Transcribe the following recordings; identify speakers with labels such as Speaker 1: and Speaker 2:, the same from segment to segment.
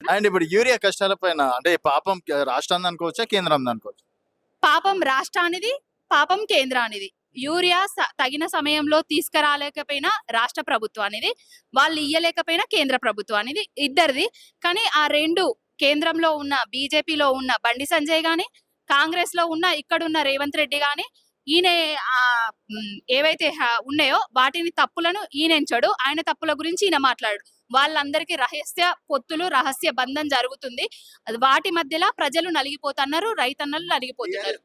Speaker 1: And ఇప్పుడు urea కష్టాల పైన అంటే పాపం రాష్ట్రాన్ని అనుకోవచ్చా, కేంద్రం అనుకోవచ్చు?
Speaker 2: పాపం రాష్ట్రానిది, పాపం కేంద్రానిది. యూరియా తగిన సమయంలో తీసుకురాలేకపోయినా రాష్ట్ర ప్రభుత్వానిది, వాళ్ళు ఇయ్యలేకపోయినా కేంద్ర ప్రభుత్వానిది, ఇద్దరిది. కానీ ఆ 2 కేంద్రంలో ఉన్న బీజేపీలో ఉన్న బండి సంజయ్ గాని, కాంగ్రెస్‌లో ఉన్న ఇక్కడున్న రేవంత్ రెడ్డి గాని, ఈయన ఏవైతే ఉన్నాయో వాటిని తప్పులను ఈయనెంచడు. ఆయన తప్పుల గురించి ఈయన మాట్లాడడు. వాళ్ళందరికీ రహస్య పొత్తులు, రహస్య బంధం జరుగుతుంది. అది వాటి మధ్యలో ప్రజలు నలిగిపోతున్నారు, రైతన్నలు నలిగిపోతున్నారు.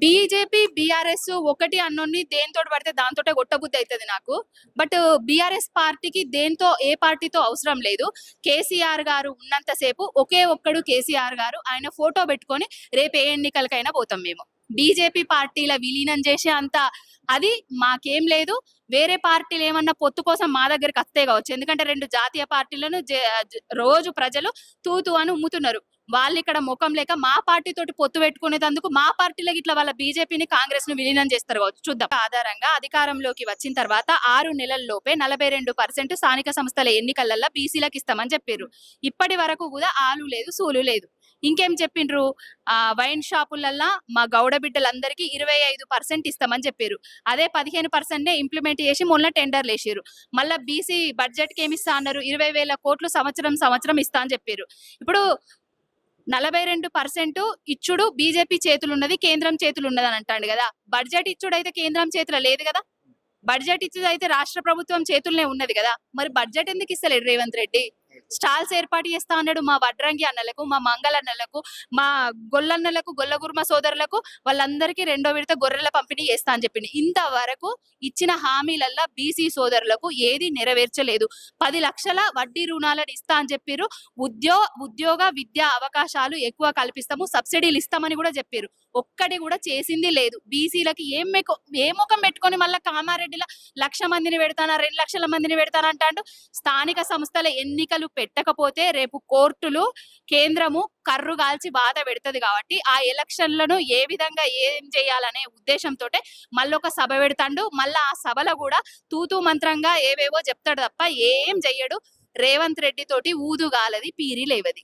Speaker 2: బీజేపీ, బీఆర్ఎస్ ఒకటి అన్నోన్ని దేనితోటి పడితే దాంతోటే కొట్టబుద్ధి అవుతుంది నాకు. బట్ బీఆర్ఎస్ పార్టీకి దేంతో ఏ పార్టీతో అవసరం లేదు. కేసీఆర్ గారు ఉన్నంతసేపు ఒకే ఒక్కడు కేసీఆర్ గారు. ఆయన ఫోటో పెట్టుకొని రేపు ఏ ఎన్నికలకైనా పోతాం మేము. బీజేపీ పార్టీల విలీనం చేసే అంత అది మాకేం లేదు. వేరే పార్టీలు ఏమన్నా పొత్తు కోసం మా దగ్గరికి వస్తే కావచ్చు. ఎందుకంటే 2 జాతీయ పార్టీలను రోజు ప్రజలు తూతూ అని ఉమ్ముతున్నారు. వాళ్ళు ఇక్కడ ముఖం లేక మా పార్టీ తోటి పొత్తు పెట్టుకునేందుకు మా పార్టీలకు ఇట్లా వాళ్ళ బీజేపీని, కాంగ్రెస్ ను విలీనం చేస్తారు కావచ్చు. చూద్దాం. ఆధారంగా అధికారంలోకి వచ్చిన తర్వాత 6 నెలల్లోపే 42% స్థానిక సంస్థల ఎన్నికలల్లో బీసీలకు ఇస్తామని చెప్పారు. ఇప్పటి వరకు కూడా ఆలు లేదు, సూలు లేదు. ఇంకేం చెప్పిండ్రు? వైన్ షాపులల్లా మా గౌడ బిడ్డలందరికీ 25% ఇస్తామని చెప్పారు. అదే 15% ఇంప్లిమెంట్ చేసి మొన్న టెండర్లు వేసారు. మళ్ళా బీసీ బడ్జెట్ కి ఏమి ఇస్తా అన్నారు? 20,000 కోట్లు సంవత్సరం ఇస్తా అని చెప్పారు. ఇప్పుడు 42% ఇచ్చుడు బీజేపీ చేతులు ఉన్నది, కేంద్రం చేతులు ఉన్నది అని అంటాడు కదా. బడ్జెట్ ఇచ్చుడు అయితే కేంద్రం చేతిలో లేదు కదా. బడ్జెట్ ఇచ్చుడు అయితే రాష్ట్ర ప్రభుత్వం చేతుల్లోనే ఉన్నది కదా. మరి బడ్జెట్ ఎందుకు ఇస్తలేడు రేవంత్ రెడ్డి? స్టాల్స్ ఏర్పాటు చేస్తా అన్నాడు. మా వడ్రంగి అన్నలకు, మా మంగళ అన్నలకు, మా గొల్లన్నలకు, గొల్లగుర్మ సోదరులకు వాళ్ళందరికీ 2వ విడత గొర్రెల పంపిణీ చేస్తా అని చెప్పింది. ఇంతవరకు ఇచ్చిన హామీలల్లా బీసీ సోదరులకు ఏది నెరవేర్చలేదు. 10 లక్షల వడ్డీ రుణాలను ఇస్తా అని చెప్పారు. ఉద్యోగ విద్యా అవకాశాలు ఎక్కువ కల్పిస్తాము, సబ్సిడీలు ఇస్తామని కూడా చెప్పారు. ఒక్కటి కూడా చేసింది లేదు. బీసీలకి ఏ ముఖం పెట్టుకొని మళ్ళా కామారెడ్డిలో 1,00,000 మందిని పెడతానా, 2 లక్షల మందిని పెడతానంటాడు. స్థానిక సంస్థల ఎన్నికలు పెట్టకపోతే రేపు కోర్టులు, కేంద్రము కర్రు గాల్చి బాధ పెడుతుంది. కాబట్టి ఆ ఎలక్షన్లను ఏ విధంగా ఏం చేయాలనే ఉద్దేశంతో మళ్ళొక సభ పెడతాడు. మళ్ళా ఆ సభలో కూడా తూతూ మంత్రంగా ఏవేవో చెప్తాడు తప్ప ఏం చెయ్యడు. రేవంత్ రెడ్డి తోటి ఊదుగాలది, పీరి లేవది.